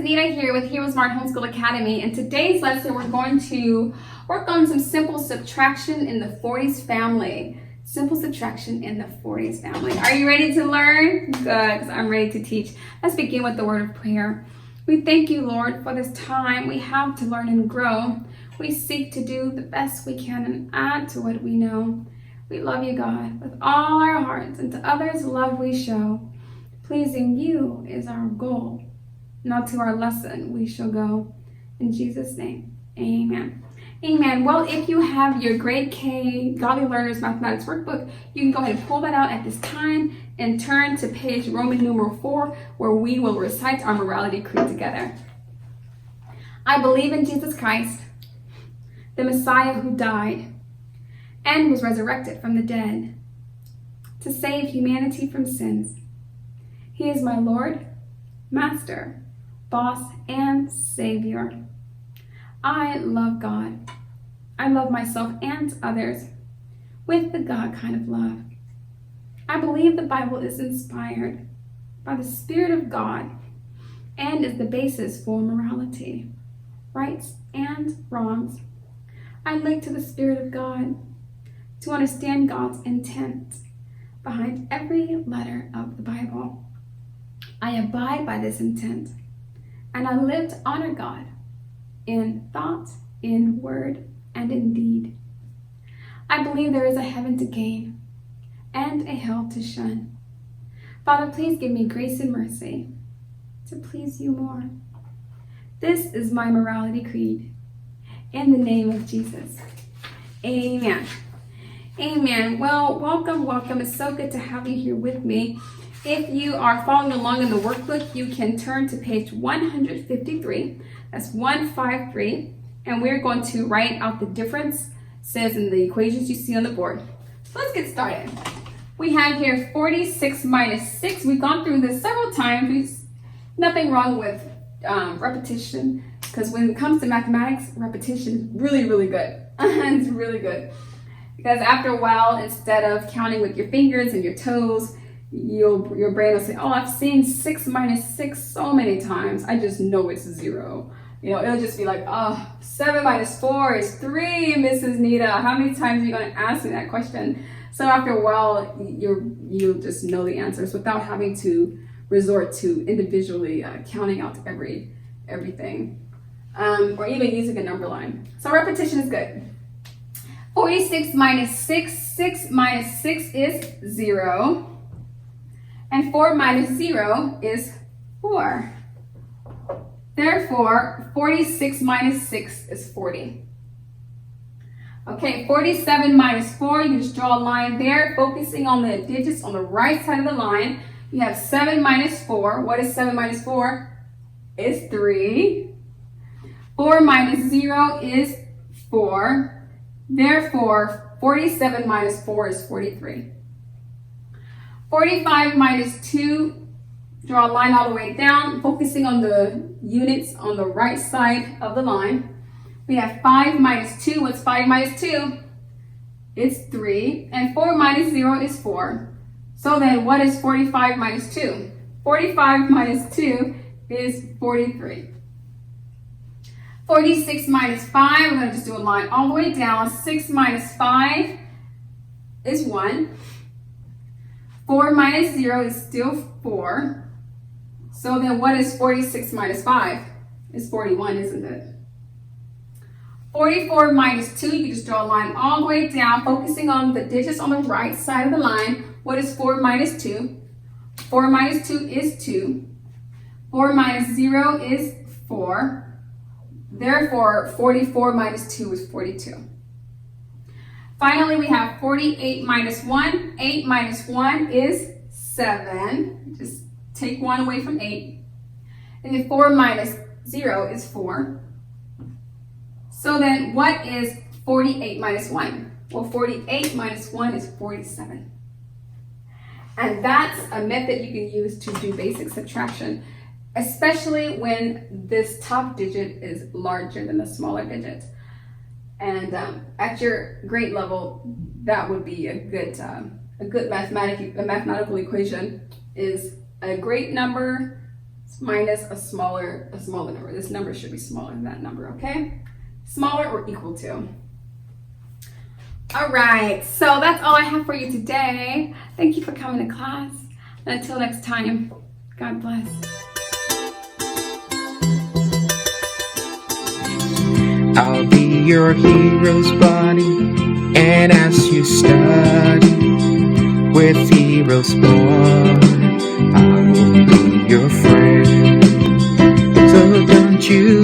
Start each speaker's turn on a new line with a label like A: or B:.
A: Nita here with Heroesmart Homeschool Academy. In today's lesson, we're going to work on some simple subtraction in the 40s family. Simple subtraction in the 40s family. Are you ready to learn? Good, because I'm ready to teach. Let's begin with the word of prayer. We thank you, Lord, for this time we have to learn and grow. We seek to do the best we can and add to what we know. We love you, God, with all our hearts, and to others love we show. Pleasing you is our goal. Not to our lesson we shall go. In Jesus' name, amen. Amen. Well, if you have your grade K Godly Learners Mathematics Workbook, you can go ahead and pull that out at this time and turn to page Roman numeral 4, where we will recite our morality creed together. I believe in Jesus Christ, the Messiah who died and was resurrected from the dead to save humanity from sins. He is my Lord, Master, Boss, and Savior. I love God. I love myself and others with the God kind of love. I believe the Bible is inspired by the Spirit of God and is the basis for morality, rights and wrongs. I look to the Spirit of God to understand God's intent behind every letter of the Bible. I abide by this intent, and I live to honor God in thought, in word, and in deed. I believe there is a heaven to gain and a hell to shun. Father, please give me grace and mercy to please you more. This is my morality creed. In the name of Jesus, amen. Amen. Well, welcome. It's so good to have you here with me. If you are following along in the workbook, you can turn to page 153. That's 153. And we're going to write out the differences in the equations you see on the board. So let's get started. We have here 46 minus 6. We've gone through this several times. Nothing wrong with repetition, because when it comes to mathematics, repetition is really, really good. It's really good. Because after a while, instead of counting with your fingers and your toes, your brain will say, oh, I've seen 6 minus 6 so many times, I just know it's 0. It'll just be like, oh, 7 minus 4 is 3, Mrs. Nita. How many times are you going to ask me that question? So after a while, you'll just know the answers without having to resort to individually counting out everything, or even using a number line. So repetition is good. 46 minus 6, 6 minus 6 is 0. And 4 minus 0 is 4. Therefore, 46 minus 6 is 40. Okay, 47 minus 4, you just draw a line there, focusing on the digits on the right side of the line. You have 7 minus 4. What is 7 minus 4? It's 3. 4 minus 0 is 4. Therefore, 47 minus 4 is 43. 45 minus 2, draw a line all the way down, focusing on the units on the right side of the line. We have 5 minus 2. What's 5 minus 2? It's 3. And 4 minus 0 is 4. So then, what is 45 minus 2? 45 minus 2 is 43. 46 minus 5, we're going to just do a line all the way down. 6 minus 5 is 1. 4 minus 0 is still 4. So then what is 46 minus 5? It's 41, isn't it? 44 minus 2, you can just draw a line all the way down, focusing on the digits on the right side of the line. What is 4 minus 2? 4 minus 2 is 2. 4 minus 0 is 4. Therefore, 44 minus 2 is 42. Finally, we have 48 minus 1. 8 minus 1 is 7. Just take 1 away from 8. And then 4 minus 0 is 4. So then, what is 48 minus 1? Well, 48 minus 1 is 47. And that's a method you can use to do basic subtraction, especially when this top digit is larger than the smaller digit. And at your grade level, that would be a good mathematical equation. Is a great number minus a smaller number. This number should be smaller than that number, okay? Smaller or equal to. All right, so that's all I have for you today. Thank you for coming to class. And until next time, God bless.
B: I'll be your hero's buddy, and as you study with Heroesmart, I will be your friend. So don't you